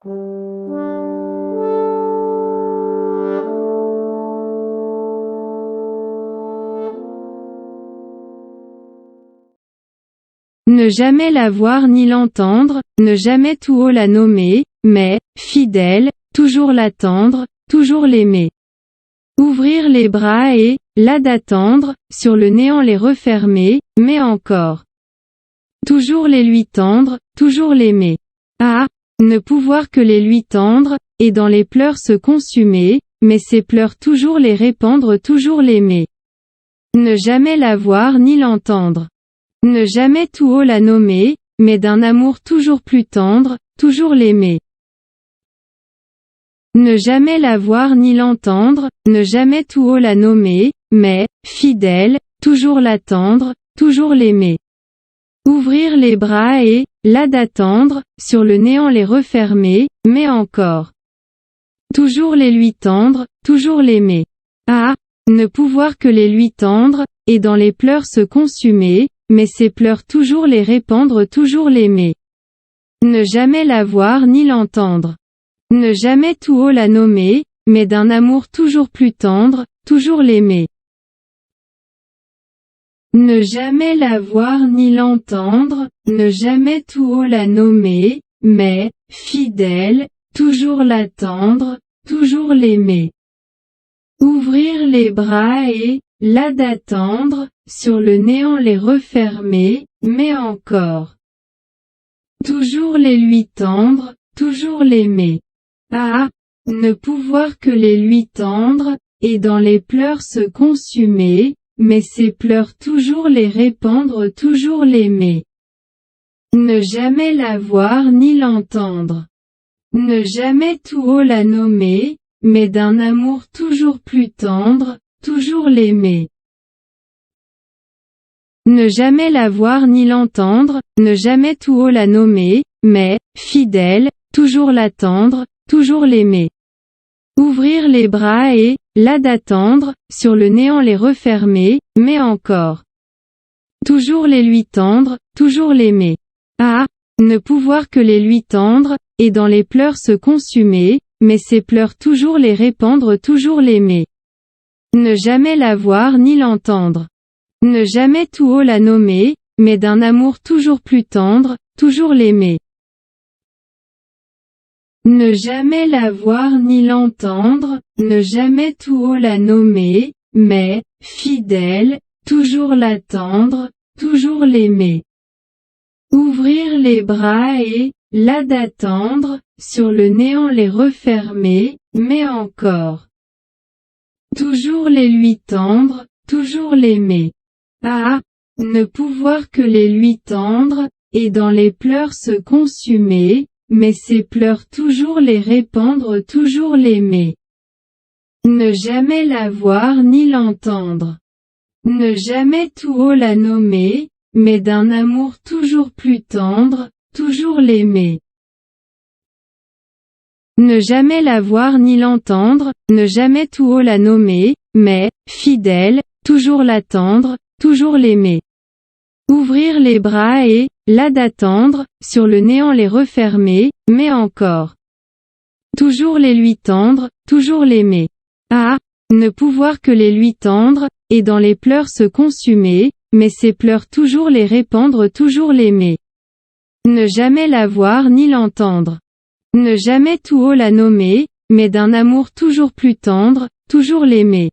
Ne jamais la voir ni l'entendre, ne jamais tout haut la nommer, mais, fidèle, toujours l'attendre, toujours l'aimer. Ouvrir les bras et, là d'attendre, sur le néant les refermer, mais encore. Toujours les lui tendre, toujours l'aimer. Ah! Ne pouvoir que les lui tendre, et dans les pleurs se consumer, mais ces pleurs toujours les répandre, toujours l'aimer. Ne jamais la voir ni l'entendre. Ne jamais tout haut la nommer, mais d'un amour toujours plus tendre, toujours l'aimer. Ne jamais la voir ni l'entendre, ne jamais tout haut la nommer, mais, fidèle, toujours l'attendre, toujours l'aimer. Ouvrir les bras et, là d'attendre, sur le néant les refermer, mais encore. Toujours les lui tendre, toujours l'aimer. Ah! Ne pouvoir que les lui tendre, et dans les pleurs se consumer, mais ces pleurs toujours les répandre, toujours l'aimer. Ne jamais la voir ni l'entendre. Ne jamais tout haut la nommer, mais d'un amour toujours plus tendre, toujours l'aimer. Ne jamais la voir ni l'entendre, ne jamais tout haut la nommer, mais, fidèle, toujours l'attendre, toujours l'aimer. Ouvrir les bras et, là d'attendre, sur le néant les refermer, mais encore. Toujours les lui tendre, toujours l'aimer. Ah! Ne pouvoir que les lui tendre, et dans les pleurs se consumer, mais ces pleurs toujours les répandre, toujours l'aimer. Ne jamais la voir ni l'entendre. Ne jamais tout haut la nommer, mais d'un amour toujours plus tendre, toujours l'aimer. Ne jamais la voir ni l'entendre, ne jamais tout haut la nommer, mais, fidèle, toujours l'attendre, toujours l'aimer. Ouvrir les bras et, là d'attendre, sur le néant les refermer, mais encore. Toujours les lui tendre, toujours l'aimer. Ah! Ne pouvoir que les lui tendre, et dans les pleurs se consumer, mais ces pleurs toujours les répandre, toujours l'aimer. Ne jamais la voir ni l'entendre. Ne jamais tout haut la nommer, mais d'un amour toujours plus tendre, toujours l'aimer. Ne jamais la voir ni l'entendre, ne jamais tout haut la nommer, mais, fidèle, toujours l'attendre, toujours l'aimer. Ouvrir les bras et, là d'attendre, sur le néant les refermer, mais encore. Toujours les lui tendre, toujours l'aimer. Ah! Ne pouvoir que les lui tendre, et dans les pleurs se consumer, mais ces pleurs toujours les répandre, toujours l'aimer. Ne jamais la voir ni l'entendre. Ne jamais tout haut la nommer, mais d'un amour toujours plus tendre, toujours l'aimer. Ne jamais la voir ni l'entendre, ne jamais tout haut la nommer, mais, fidèle, toujours l'attendre, toujours l'aimer. Ouvrir les bras et, là d'attendre, sur le néant les refermer, mais encore. Toujours les lui tendre, toujours l'aimer. Ah! Ne pouvoir que les lui tendre, et dans les pleurs se consumer, mais ces pleurs toujours les répandre, toujours l'aimer. Ne jamais la voir ni l'entendre. Ne jamais tout haut la nommer, mais d'un amour toujours plus tendre, toujours l'aimer.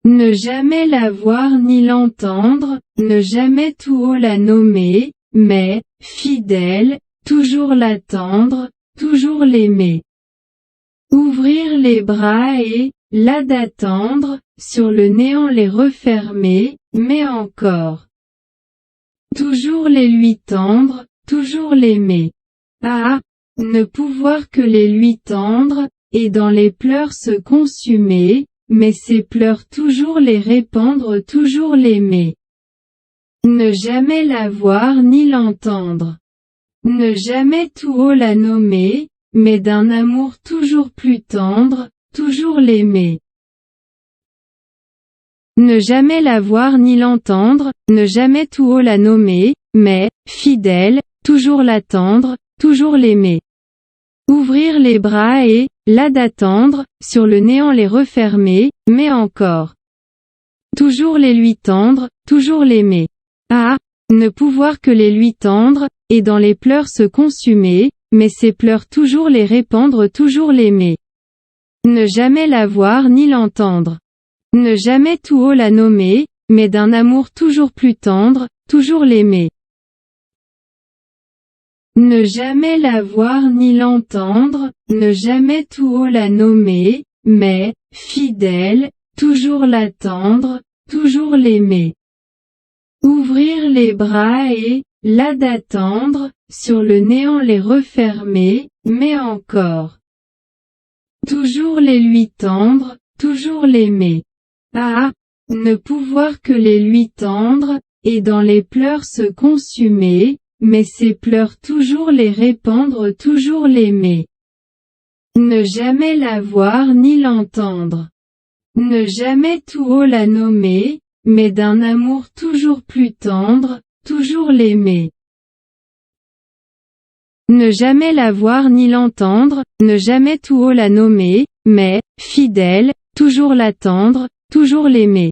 Ne jamais la voir ni l'entendre, ne jamais tout haut la nommer, mais, fidèle, toujours l'attendre, toujours l'aimer. Ouvrir les bras et, là d'attendre, sur le néant les refermer, mais encore. Toujours les lui tendre, toujours l'aimer. Ah! Ne pouvoir que les lui tendre, et dans les pleurs se consumer, mais ces pleurs toujours les répandre, toujours l'aimer. Ne jamais la voir ni l'entendre. Ne jamais tout haut la nommer, mais d'un amour toujours plus tendre, toujours l'aimer. Ne jamais la voir ni l'entendre, ne jamais tout haut la nommer, mais, fidèle, toujours l'attendre, toujours l'aimer. Ouvrir les bras et, là d'attendre, sur le néant les refermer, mais encore. Toujours les lui tendre, toujours l'aimer. Ah! Ne pouvoir que les lui tendre, et dans les pleurs se consumer, mais ces pleurs toujours les répandre, toujours l'aimer. Ne jamais la voir ni l'entendre. Ne jamais tout haut la nommer, mais d'un amour toujours plus tendre, toujours l'aimer. Ne jamais la voir ni l'entendre, ne jamais tout haut la nommer, mais, fidèle, toujours l'attendre, toujours l'aimer. Ouvrir les bras et, là d'attendre, sur le néant les refermer, mais encore. Toujours les lui tendre, toujours l'aimer. Ah! Ne pouvoir que les lui tendre, et dans les pleurs se consumer, mais ces pleurs toujours les répandre, toujours l'aimer. Ne jamais la voir ni l'entendre. Ne jamais tout haut la nommer, mais d'un amour toujours plus tendre, toujours l'aimer. Ne jamais la voir ni l'entendre, ne jamais tout haut la nommer, mais, fidèle, toujours l'attendre, toujours l'aimer.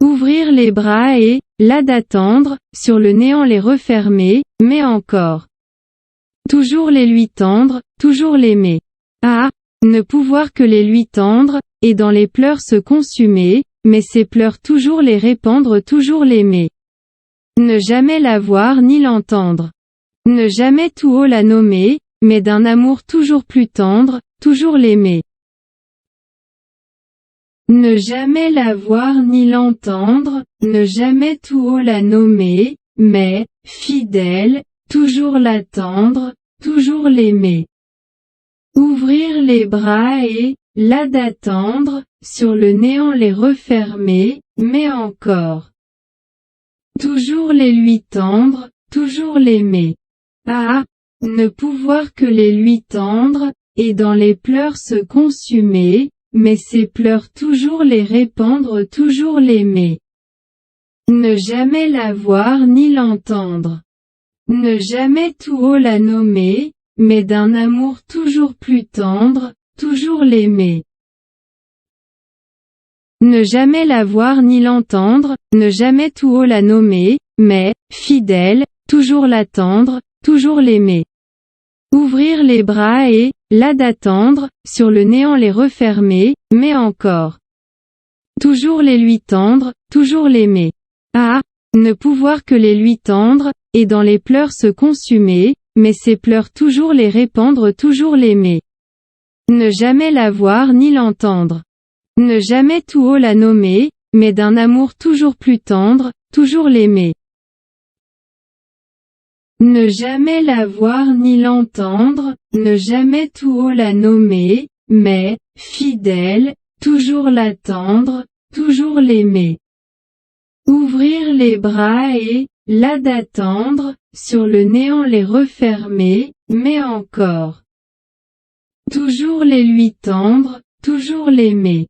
Ouvrir les bras et, là d'attendre, sur le néant les refermer, mais encore. Toujours les lui tendre, toujours l'aimer. Ah! Ne pouvoir que les lui tendre, et dans les pleurs se consumer, mais ces pleurs toujours les répandre, toujours l'aimer. Ne jamais la voir ni l'entendre. Ne jamais tout haut la nommer, mais d'un amour toujours plus tendre, toujours l'aimer. Ne jamais la voir ni l'entendre, ne jamais tout haut la nommer, mais, fidèle, toujours l'attendre, toujours l'aimer. Ouvrir les bras et, là d'attendre, sur le néant les refermer, mais encore. Toujours les lui tendre, toujours l'aimer. Ah! Ne pouvoir que les lui tendre, et dans les pleurs se consumer, mais ces pleurs toujours les répandre, toujours l'aimer. Ne jamais la voir ni l'entendre. Ne jamais tout haut la nommer, mais d'un amour toujours plus tendre, toujours l'aimer. Ne jamais la voir ni l'entendre, ne jamais tout haut la nommer, mais, fidèle, toujours l'attendre, toujours l'aimer. Ouvrir les bras et, là d'attendre, sur le néant les refermer, mais encore. Toujours les lui tendre, toujours l'aimer. Ah! Ne pouvoir que les lui tendre, et dans les pleurs se consumer, mais ces pleurs toujours les répandre, toujours l'aimer. Ne jamais la voir ni l'entendre. Ne jamais tout haut la nommer, mais d'un amour toujours plus tendre, toujours l'aimer. Ne jamais la voir ni l'entendre, ne jamais tout haut la nommer, mais, fidèle, toujours l'attendre, toujours l'aimer. Ouvrir les bras et, là d'attendre, sur le néant les refermer, mais encore. Toujours les lui tendre, toujours l'aimer.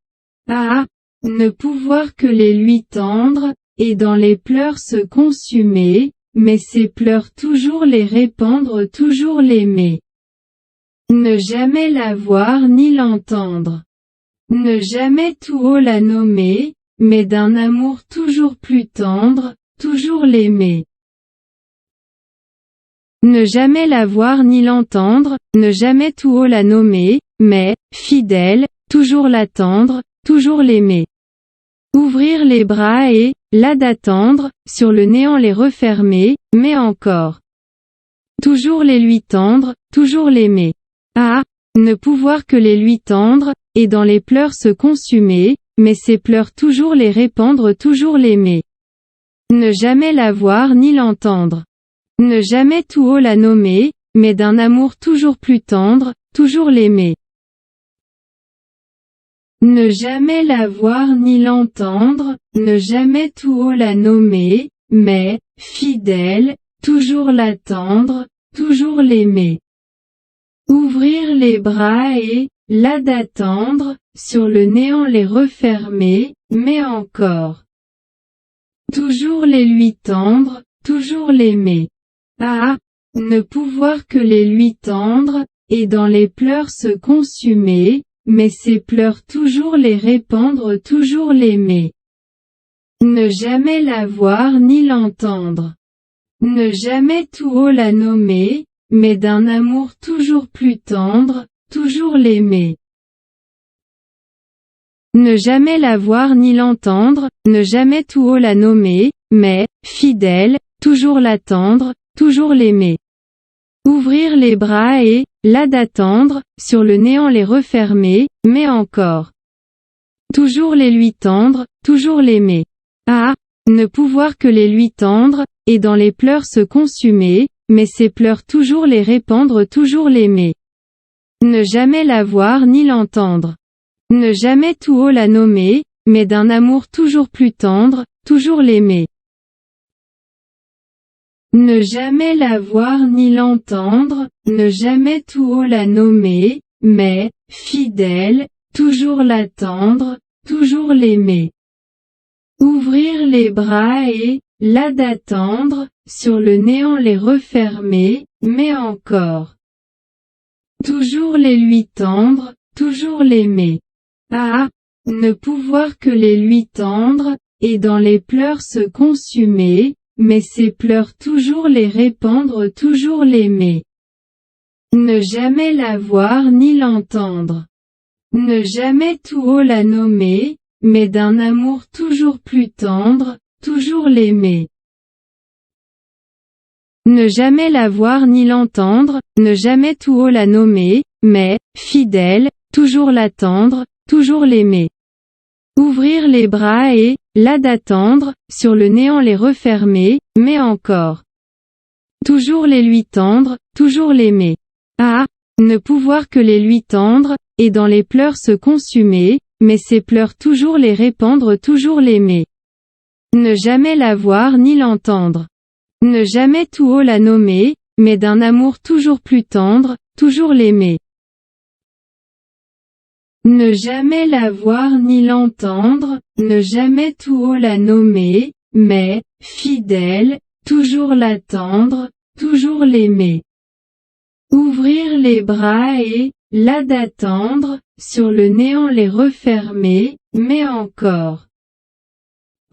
Ah! Ne pouvoir que les lui tendre, et dans les pleurs se consumer, mais ces pleurs toujours les répandre, toujours l'aimer. Ne jamais la voir ni l'entendre. Ne jamais tout haut la nommer, mais d'un amour toujours plus tendre, toujours l'aimer. Ne jamais la voir ni l'entendre, ne jamais tout haut la nommer, mais, fidèle, toujours l'attendre, toujours l'aimer. Ouvrir les bras et, là d'attendre, sur le néant les refermer, mais encore. Toujours les lui tendre, toujours l'aimer. Ah! Ne pouvoir que les lui tendre, et dans les pleurs se consumer, mais ces pleurs toujours les répandre, toujours l'aimer. Ne jamais la voir ni l'entendre. Ne jamais tout haut la nommer, mais d'un amour toujours plus tendre, toujours l'aimer. Ne jamais la voir ni l'entendre, ne jamais tout haut la nommer, mais, fidèle, toujours l'attendre, toujours l'aimer. Ouvrir les bras et, là d'attendre, sur le néant les refermer, mais encore. Toujours les lui tendre, toujours l'aimer. Ah! ne pouvoir que les lui tendre, et dans les pleurs se consumer, mais ses pleurs toujours les répandre, toujours l'aimer. Ne jamais la voir ni l'entendre. Ne jamais tout haut la nommer, mais d'un amour toujours plus tendre, toujours l'aimer. Ne jamais la voir ni l'entendre, ne jamais tout haut la nommer, mais, fidèle, toujours l'attendre, toujours l'aimer. Ouvrir les bras et, là d'attendre, sur le néant les refermer, mais encore. Toujours les lui tendre, toujours l'aimer. Ah! Ne pouvoir que les lui tendre, et dans les pleurs se consumer, mais ses pleurs toujours les répandre, toujours l'aimer. Ne jamais la voir ni l'entendre. Ne jamais tout haut la nommer, mais d'un amour toujours plus tendre, toujours l'aimer. Ne jamais la voir ni l'entendre, ne jamais tout haut la nommer, mais, fidèle, toujours l'attendre, toujours l'aimer. Ouvrir les bras et, là d'attendre, sur le néant les refermer, mais encore. Toujours les lui tendre, toujours l'aimer. Ah! Ne pouvoir que les lui tendre, et dans les pleurs se consumer, mais ses pleurs toujours les répandre, toujours l'aimer. Ne jamais la voir ni l'entendre. Ne jamais tout haut la nommer, mais d'un amour toujours plus tendre, toujours l'aimer. Ne jamais la voir ni l'entendre, ne jamais tout haut la nommer, mais, fidèle, toujours l'attendre, toujours l'aimer. Ouvrir les bras et, là d'attendre, sur le néant les refermer, mais encore. Toujours les lui tendre, toujours l'aimer. Ah! Ne pouvoir que les lui tendre, et dans les pleurs se consumer, mais ses pleurs toujours les répandre, toujours l'aimer. Ne jamais la voir ni l'entendre. Ne jamais tout haut la nommer, mais d'un amour toujours plus tendre, toujours l'aimer. Ne jamais la voir ni l'entendre, ne jamais tout haut la nommer, mais, fidèle, toujours l'attendre, toujours l'aimer. Ouvrir les bras et, là d'attendre, sur le néant les refermer, mais encore.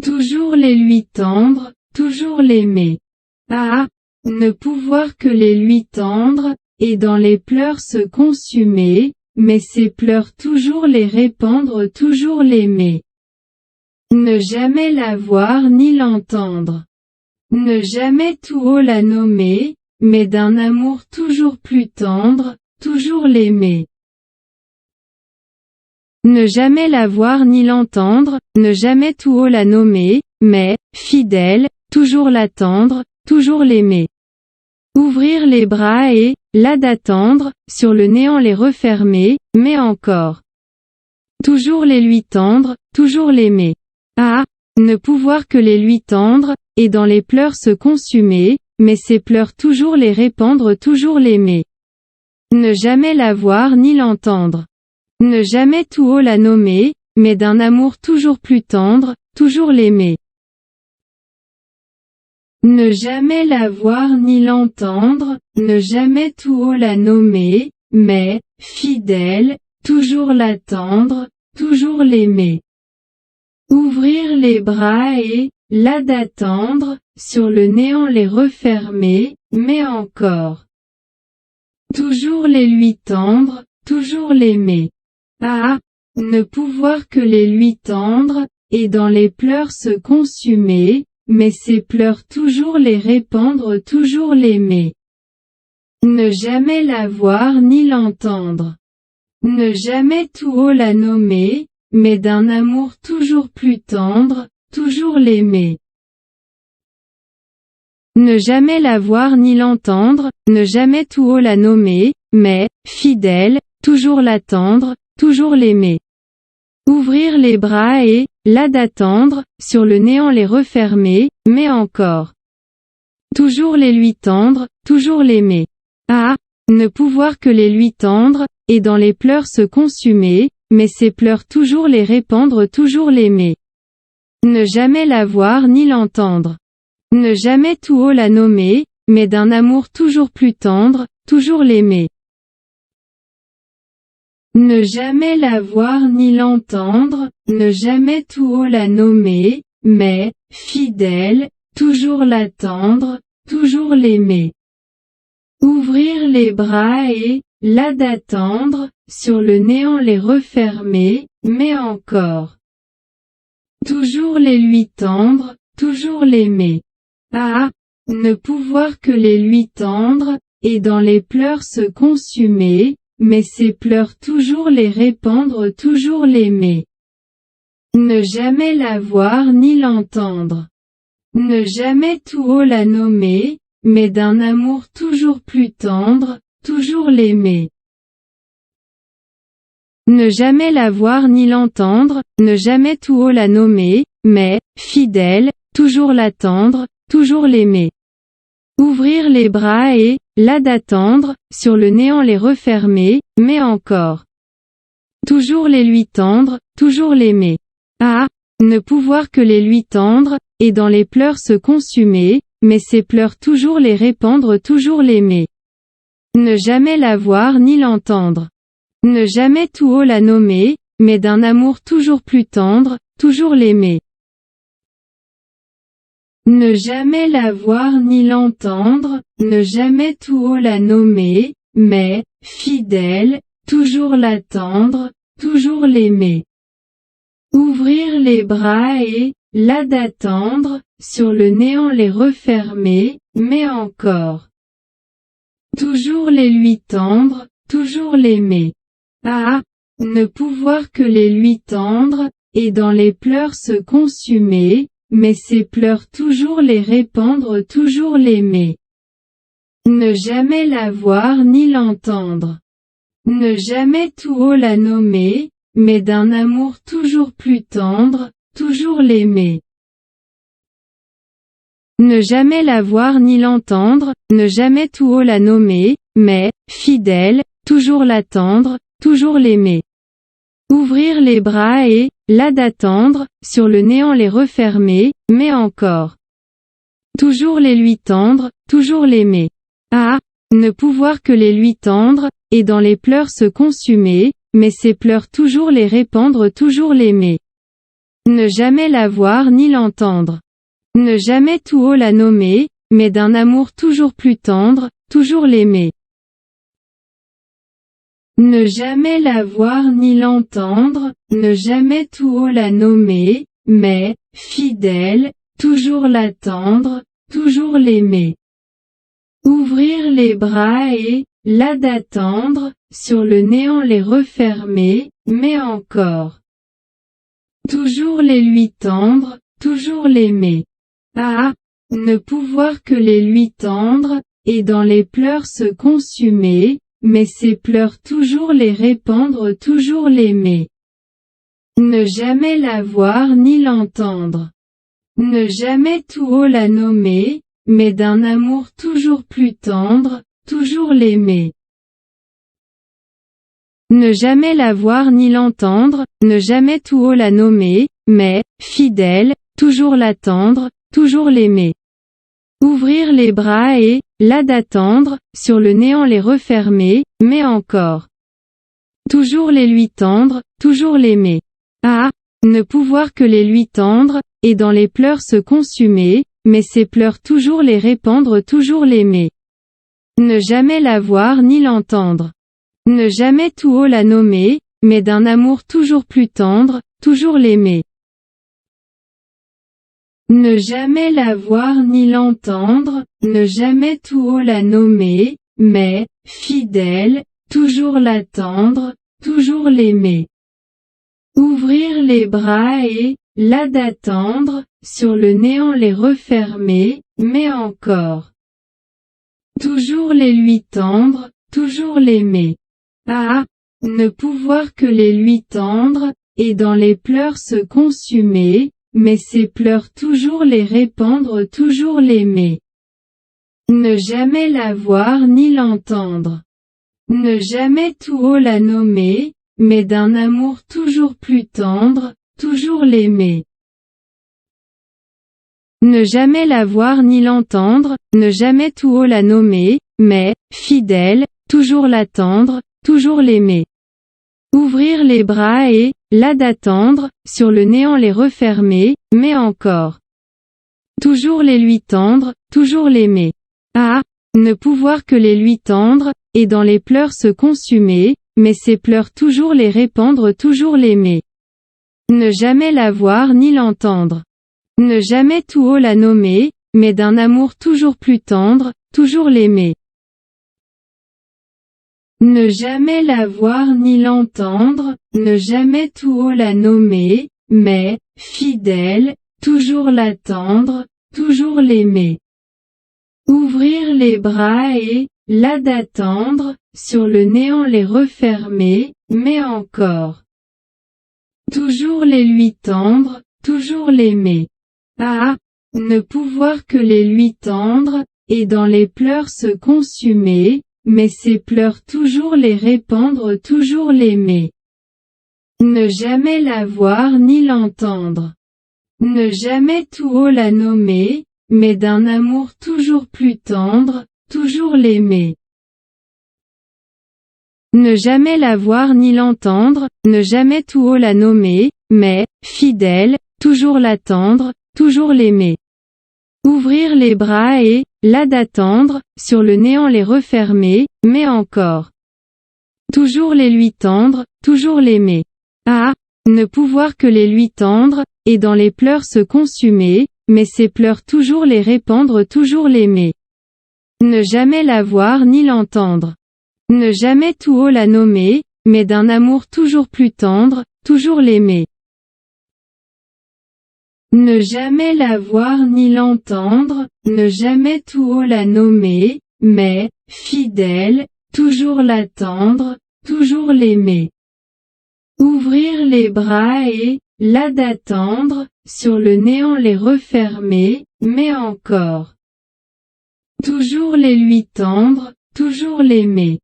Toujours les lui tendre, toujours l'aimer. Ah! Ne pouvoir que les lui tendre, et dans les pleurs se consumer, mais ses pleurs toujours les répandre, toujours l'aimer. Ne jamais la voir ni l'entendre. Ne jamais tout haut la nommer, mais d'un amour toujours plus tendre, toujours l'aimer. Ne jamais la voir ni l'entendre, ne jamais tout haut la nommer, mais, fidèle, toujours l'attendre, toujours l'aimer. Ouvrir les bras et, là d'attendre, sur le néant les refermer, mais encore. Toujours les lui tendre, toujours l'aimer. Ah! Ne pouvoir que les lui tendre, et dans les pleurs se consumer, mais ses pleurs toujours les répandre, toujours l'aimer. Ne jamais la voir ni l'entendre. Ne jamais tout haut la nommer, mais d'un amour toujours plus tendre, toujours l'aimer. Ne jamais la voir ni l'entendre, ne jamais tout haut la nommer, mais, fidèle, toujours l'attendre, toujours l'aimer. Ouvrir les bras et, là d'attendre, sur le néant les refermer, mais encore. Toujours les lui tendre, toujours l'aimer. Ah! Ne pouvoir que les lui tendre, et dans les pleurs se consumer, mais ses pleurs toujours les répandre, toujours l'aimer. Ne jamais la voir ni l'entendre. Ne jamais tout haut la nommer, mais d'un amour toujours plus tendre, toujours l'aimer. Ne jamais la voir ni l'entendre, ne jamais tout haut la nommer, mais, fidèle, toujours l'attendre, toujours l'aimer. Ouvrir les bras et, là d'attendre, sur le néant les refermer, mais encore. Toujours les lui tendre, toujours l'aimer. Ah! Ne pouvoir que les lui tendre, et dans les pleurs se consumer, mais ses pleurs toujours les répandre, toujours l'aimer. Ne jamais la voir ni l'entendre. Ne jamais tout haut la nommer, mais d'un amour toujours plus tendre, toujours l'aimer. Ne jamais la voir ni l'entendre, ne jamais tout haut la nommer, mais, fidèle, toujours l'attendre, toujours l'aimer. Ouvrir les bras et, là d'attendre, sur le néant les refermer, mais encore. Toujours les lui tendre, toujours l'aimer. Ah, ne pouvoir que les lui tendre, et dans les pleurs se consumer, mais ces pleurs toujours les répandre, toujours l'aimer. Ne jamais la voir ni l'entendre. Ne jamais tout haut la nommer, mais d'un amour toujours plus tendre, toujours l'aimer. Ne jamais la voir ni l'entendre, ne jamais tout haut la nommer, mais, fidèle, toujours l'attendre, toujours l'aimer. Ouvrir les bras et, là d'attendre, sur le néant les refermer, mais encore. Toujours les lui tendre, toujours l'aimer. Ah, ne pouvoir que les lui tendre, et dans les pleurs se consumer, mais ces pleurs toujours les répandre, toujours l'aimer. Ne jamais la voir ni l'entendre. Ne jamais tout haut la nommer, mais d'un amour toujours plus tendre, toujours l'aimer. Ne jamais la voir ni l'entendre, ne jamais tout haut la nommer, mais, fidèle, toujours l'attendre, toujours l'aimer. Ouvrir les bras et, là d'attendre, sur le néant les refermer, mais encore. Toujours les lui tendre, toujours l'aimer. Ah, ne pouvoir que les lui tendre, et dans les pleurs se consumer, mais ces pleurs toujours les répandre, toujours l'aimer. Ne jamais la voir ni l'entendre. Ne jamais tout haut la nommer, mais d'un amour toujours plus tendre, toujours l'aimer. Ne jamais la voir ni l'entendre, ne jamais tout haut la nommer, mais, fidèle, toujours l'attendre, toujours l'aimer. Ouvrir les bras et, là d'attendre, sur le néant les refermer, mais encore. Toujours les lui tendre, toujours l'aimer. Ah, ne pouvoir que les lui tendre, et dans les pleurs se consumer, mais ces pleurs toujours les répandre, toujours l'aimer. Ne jamais la voir ni l'entendre. Ne jamais tout haut la nommer, mais d'un amour toujours plus tendre, toujours l'aimer. Ne jamais la voir ni l'entendre, ne jamais tout haut la nommer, mais, fidèle, toujours l'attendre, toujours l'aimer. Ouvrir les bras et, là d'attendre, sur le néant les refermer, mais encore. Toujours les lui tendre, toujours l'aimer. Ah, ne pouvoir que les lui tendre, et dans les pleurs se consumer, mais ces pleurs toujours les répandre, toujours l'aimer. Ne jamais la voir ni l'entendre. Ne jamais tout haut la nommer, mais d'un amour toujours plus tendre, toujours l'aimer. Ne jamais la voir ni l'entendre, ne jamais tout haut la nommer, mais, fidèle, toujours l'attendre, toujours l'aimer. Ouvrir les bras et, là d'attendre, sur le néant les refermer, mais encore. Toujours les lui tendre, toujours l'aimer. Ah, ne pouvoir que les lui tendre, et dans les pleurs se consumer, mais ces pleurs toujours les répandre, toujours l'aimer. Ne jamais la voir ni l'entendre. Ne jamais tout haut la nommer, mais d'un amour toujours plus tendre, toujours l'aimer. Ne jamais la voir ni l'entendre, ne jamais tout haut la nommer, mais, fidèle, toujours l'attendre, toujours l'aimer. Ouvrir les bras et, là d'attendre, sur le néant les refermer, mais encore. Toujours les lui tendre, toujours l'aimer. Ah, ne pouvoir que les lui tendre, et dans les pleurs se consumer, mais ces pleurs toujours les répandre, toujours l'aimer. Ne jamais la voir ni l'entendre. Ne jamais tout haut la nommer, mais d'un amour toujours plus tendre, toujours l'aimer. Ne jamais la voir ni l'entendre, ne jamais tout haut la nommer, mais, fidèle, toujours l'attendre, toujours l'aimer. Ouvrir les bras et, là d'attendre, sur le néant les refermer, mais encore. Toujours les lui tendre, toujours l'aimer. Ah! Ne pouvoir que les lui tendre, et dans les pleurs se consumer, mais ces pleurs toujours les répandre, toujours l'aimer. Ne jamais la voir ni l'entendre. Ne jamais tout haut la nommer, mais d'un amour toujours plus tendre, toujours l'aimer. Ne jamais la voir ni l'entendre, ne jamais tout haut la nommer, mais, fidèle, toujours l'attendre, toujours l'aimer. Ouvrir les bras et, là d'attendre, sur le néant les refermer, mais encore. Toujours les lui tendre, toujours l'aimer. Ah! Ne pouvoir que les lui tendre, et dans les pleurs se consumer, mais ces pleurs toujours les répandre, toujours l'aimer. Ne jamais la voir ni l'entendre. Ne jamais tout haut la nommer, mais d'un amour toujours plus tendre, toujours l'aimer. Ne jamais la voir ni l'entendre, ne jamais tout haut la nommer, mais, fidèle, toujours l'attendre, toujours l'aimer. Ouvrir les bras et, là d'attendre, sur le néant les refermer, mais encore. Toujours les lui tendre, toujours l'aimer. Ah! Ne pouvoir que les lui tendre, et dans les pleurs se consumer, mais ces pleurs toujours les répandre, toujours l'aimer. Ne jamais la voir ni l'entendre. Ne jamais tout haut la nommer, mais d'un amour toujours plus tendre, toujours l'aimer. Ne jamais la voir ni l'entendre, ne jamais tout haut la nommer, mais, fidèle, toujours l'attendre, toujours l'aimer. Ouvrir les bras et, là d'attendre, sur le néant les refermer, mais encore. Toujours les lui tendre, toujours l'aimer.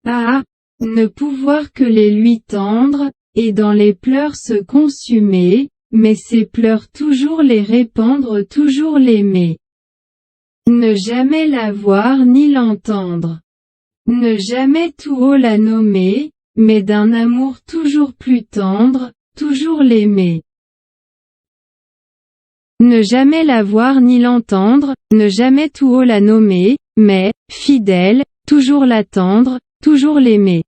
Ah! Ne pouvoir que les lui tendre, et dans les pleurs se consumer, mais ces pleurs toujours les répandre, toujours l'aimer. Ne jamais la voir ni l'entendre. Ne jamais tout haut la nommer, mais d'un amour toujours plus tendre, toujours l'aimer. Ne jamais la voir ni l'entendre, ne jamais tout haut la nommer, mais, fidèle, toujours l'attendre, toujours l'aimer.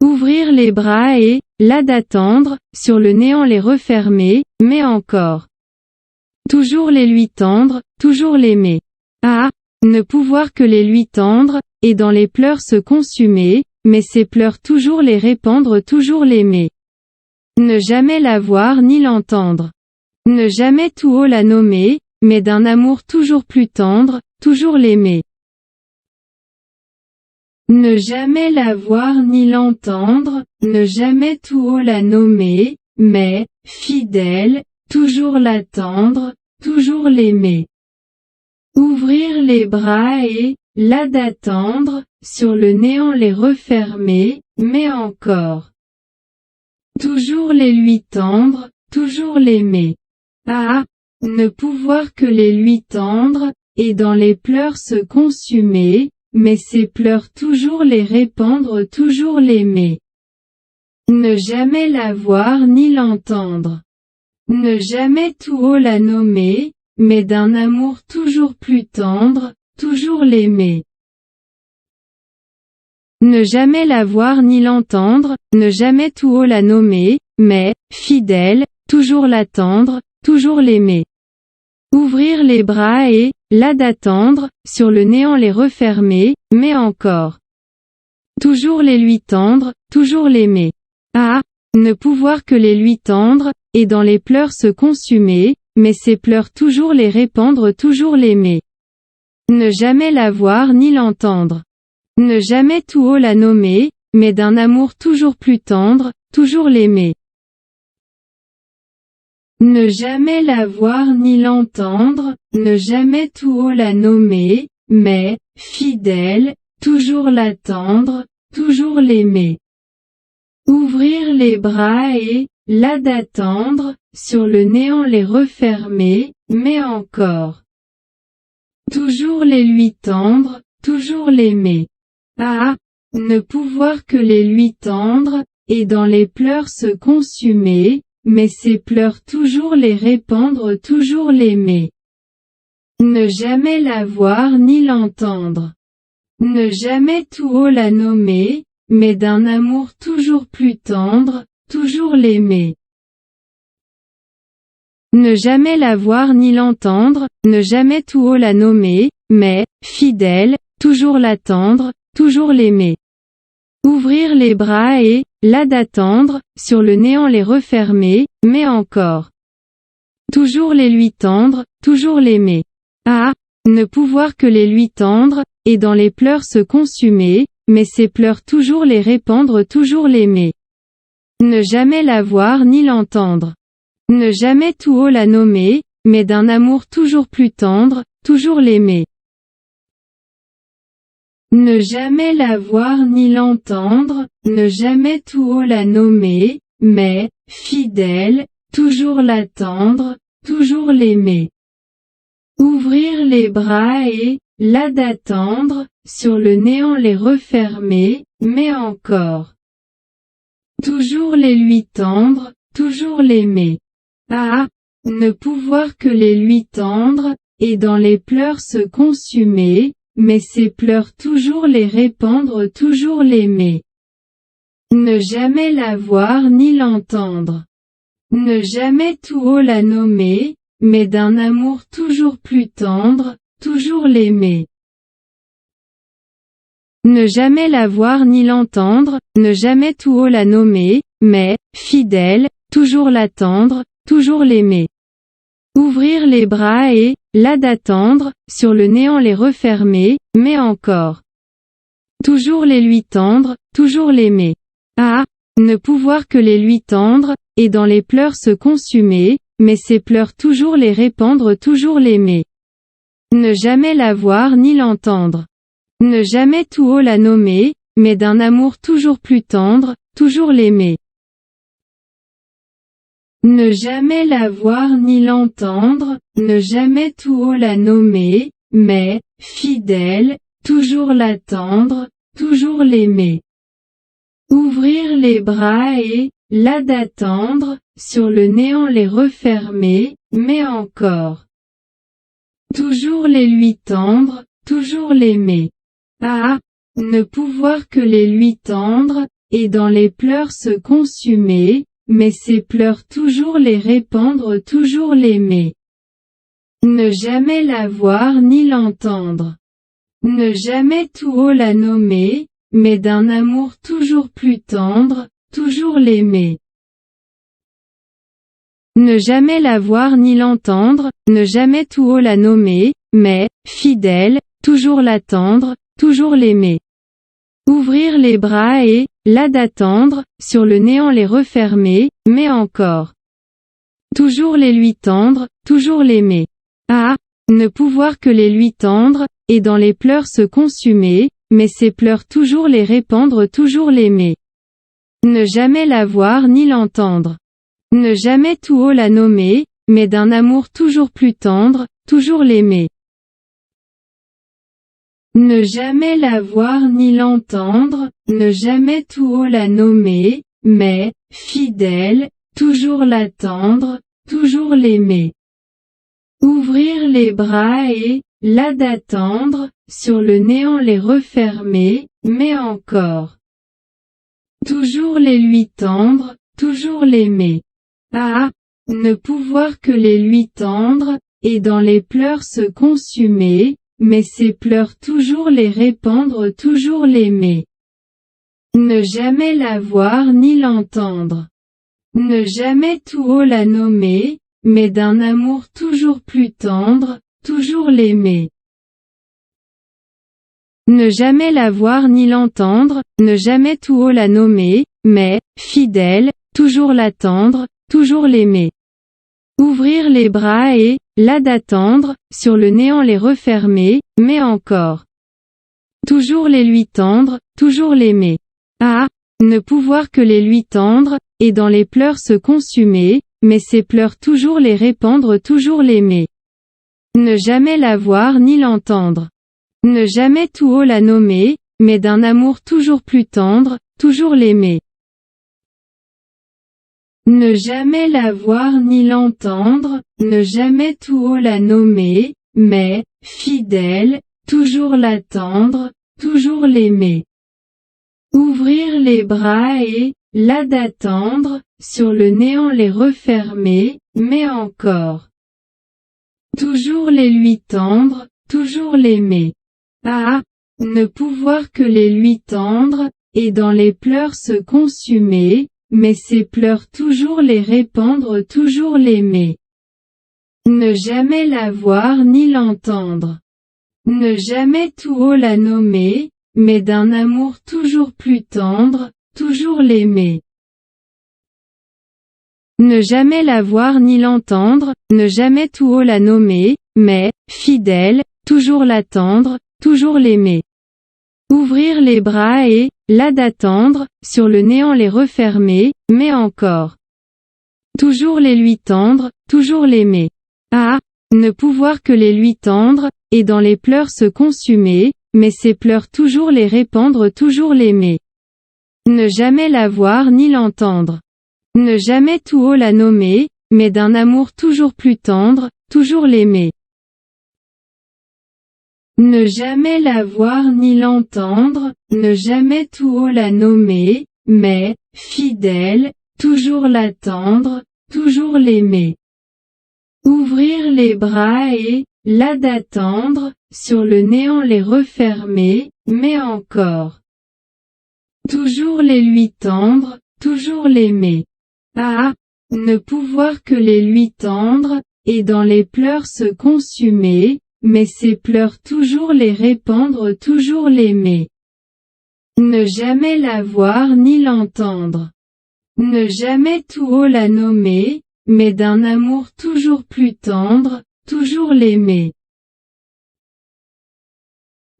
Ouvrir les bras et, là d'attendre, sur le néant les refermer, mais encore. Toujours les lui tendre, toujours l'aimer. Ah! Ne pouvoir que les lui tendre, et dans les pleurs se consumer, mais ces pleurs toujours les répandre, toujours l'aimer. Ne jamais la voir ni l'entendre. Ne jamais tout haut la nommer, mais d'un amour toujours plus tendre, toujours l'aimer. Ne jamais la voir ni l'entendre, ne jamais tout haut la nommer, mais, fidèle, toujours l'attendre, toujours l'aimer. Ouvrir les bras et, là d'attendre, sur le néant les refermer, mais encore. Toujours les lui tendre, toujours l'aimer. Ah! Ne pouvoir que les lui tendre, et dans les pleurs se consumer, mais ces pleurs toujours les répandre, toujours l'aimer. Ne jamais la voir ni l'entendre. Ne jamais tout haut la nommer, mais d'un amour toujours plus tendre, toujours l'aimer. Ne jamais la voir ni l'entendre, ne jamais tout haut la nommer, mais, fidèle, toujours l'attendre, toujours l'aimer. Ouvrir les bras et, là d'attendre, sur le néant les refermer, mais encore. Toujours les lui tendre, toujours l'aimer. Ah! Ne pouvoir que les lui tendre, et dans les pleurs se consumer, mais ces pleurs toujours les répandre, toujours l'aimer. Ne jamais la voir ni l'entendre. Ne jamais tout haut la nommer, mais d'un amour toujours plus tendre, toujours l'aimer. Ne jamais la voir ni l'entendre, ne jamais tout haut la nommer, mais, fidèle, toujours l'attendre, toujours l'aimer. Ouvrir les bras et, là d'attendre, sur le néant les refermer, mais encore. Toujours les lui tendre, toujours l'aimer. Ah! Ne pouvoir que les lui tendre, et dans les pleurs se consumer, mais ces pleurs toujours les répandre, toujours l'aimer. Ne jamais la voir ni l'entendre. Ne jamais tout haut la nommer, mais d'un amour toujours plus tendre, toujours l'aimer. Ne jamais la voir ni l'entendre, ne jamais tout haut la nommer, mais, fidèle, toujours l'attendre, toujours l'aimer. Ouvrir les bras et, là d'attendre, sur le néant les refermer, mais encore. Toujours les lui tendre, toujours l'aimer. Ah! Ne pouvoir que les lui tendre, et dans les pleurs se consumer, mais ces pleurs toujours les répandre, toujours l'aimer. Ne jamais la voir ni l'entendre. Ne jamais tout haut la nommer, mais d'un amour toujours plus tendre, toujours l'aimer. Ne jamais la voir ni l'entendre, ne jamais tout haut la nommer, mais, fidèle, toujours l'attendre, toujours l'aimer. Ouvrir les bras et, là d'attendre, sur le néant les refermer, mais encore. Toujours les lui tendre, toujours l'aimer. Ah! Ne pouvoir que les lui tendre, et dans les pleurs se consumer, mais ces pleurs toujours les répandre, toujours l'aimer. Ne jamais la voir ni l'entendre. Ne jamais tout haut la nommer, mais d'un amour toujours plus tendre, toujours l'aimer. Ne jamais la voir ni l'entendre, ne jamais tout haut la nommer, mais, fidèle, toujours l'attendre, toujours l'aimer. Ouvrir les bras et, là d'attendre, sur le néant les refermer, mais encore. Toujours les lui tendre, toujours l'aimer. Ah! Ne pouvoir que les lui tendre, et dans les pleurs se consumer, mais ces pleurs toujours les répandre, toujours l'aimer. Ne jamais la voir ni l'entendre. Ne jamais tout haut la nommer, mais d'un amour toujours plus tendre, toujours l'aimer. Ne jamais la voir ni l'entendre, ne jamais tout haut la nommer, mais, fidèle, toujours l'attendre, toujours l'aimer. Ouvrir les bras et, là d'attendre, sur le néant les refermer, mais encore. Toujours les lui tendre, toujours l'aimer. Ah! Ne pouvoir que les lui tendre, et dans les pleurs se consumer, mais ces pleurs toujours les répandre, toujours l'aimer. Ne jamais la voir ni l'entendre. Ne jamais tout haut la nommer, mais d'un amour toujours plus tendre, toujours l'aimer. Ne jamais la voir ni l'entendre, ne jamais tout haut la nommer, mais, fidèle, toujours l'attendre, toujours l'aimer. Ouvrir les bras et, là d'attendre, sur le néant les refermer, mais encore. Toujours les lui tendre, toujours l'aimer. Ah! Ne pouvoir que les lui tendre, et dans les pleurs se consumer, mais ces pleurs toujours les répandre, toujours l'aimer. Ne jamais la voir ni l'entendre. Ne jamais tout haut la nommer, mais d'un amour toujours plus tendre, toujours l'aimer. Ne jamais la voir ni l'entendre, ne jamais tout haut la nommer, mais, fidèle, toujours l'attendre, toujours l'aimer. Ouvrir les bras et, là d'attendre, sur le néant les refermer, mais encore. Toujours les lui tendre, toujours l'aimer. Ah! Ne pouvoir que les lui tendre, et dans les pleurs se consumer, mais ces pleurs toujours les répandre, toujours l'aimer. Ne jamais la voir ni l'entendre. Ne jamais tout haut la nommer, mais d'un amour toujours plus tendre, toujours l'aimer. Ne jamais la voir ni l'entendre, ne jamais tout haut la nommer, mais, fidèle, toujours l'attendre, toujours l'aimer. Ouvrir les bras et, là d'attendre, sur le néant les refermer, mais encore. Toujours les lui tendre, toujours l'aimer. Ah! Ne pouvoir que les lui tendre, et dans les pleurs se consumer, mais ces pleurs toujours les répandre, toujours l'aimer. Ne jamais la voir ni l'entendre. Ne jamais tout haut la nommer, mais d'un amour toujours plus tendre, toujours l'aimer. Ne jamais la voir ni l'entendre, ne jamais tout haut la nommer, mais, fidèle, toujours l'attendre, toujours l'aimer. Ouvrir les bras et, là d'attendre, sur le néant les refermer, mais encore. Toujours les lui tendre, toujours l'aimer. Ah, ne pouvoir que les lui tendre, et dans les pleurs se consumer, mais ces pleurs toujours les répandre, toujours l'aimer. Ne jamais la voir ni l'entendre. Ne jamais tout haut la nommer, mais d'un amour toujours plus tendre, toujours l'aimer. Ne jamais la voir ni l'entendre, ne jamais tout haut la nommer, mais, fidèle, toujours l'attendre, toujours l'aimer. Ouvrir les bras et, là d'attendre, sur le néant les refermer, mais encore. Toujours les lui tendre, toujours l'aimer. Ah, ne pouvoir que les lui tendre, et dans les pleurs se consumer, mais ces pleurs toujours les répandre, toujours l'aimer. Ne jamais la voir ni l'entendre. Ne jamais tout haut la nommer, mais d'un amour toujours plus tendre, toujours l'aimer. Ne jamais la voir ni l'entendre, ne jamais tout haut la nommer, mais, fidèle, toujours l'attendre, toujours l'aimer. Ouvrir les bras et, là d'attendre, sur le néant les refermer, mais encore. Toujours les lui tendre, toujours l'aimer. Ah, ne pouvoir que les lui tendre, et dans les pleurs se consumer, mais ces pleurs toujours les répandre, toujours l'aimer. Ne jamais la voir ni l'entendre. Ne jamais tout haut la nommer, mais d'un amour toujours plus tendre, toujours l'aimer.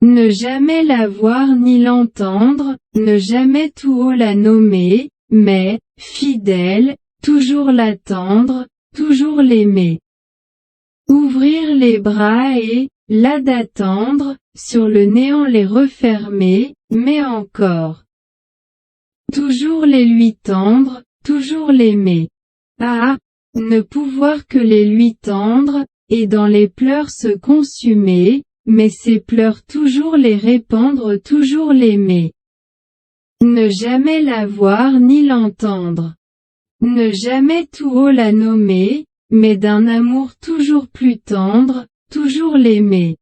Ne jamais la voir ni l'entendre, ne jamais tout haut la nommer, mais, fidèle, toujours l'attendre, toujours l'aimer. Ouvrir les bras et, là d'attendre, sur le néant les refermer, mais encore. Toujours les lui tendre, toujours l'aimer. Ah, ne pouvoir que les lui tendre, et dans les pleurs se consumer, mais ces pleurs toujours les répandre, toujours l'aimer. Ne jamais la voir ni l'entendre. Ne jamais tout haut la nommer, mais d'un amour toujours plus tendre, toujours l'aimer.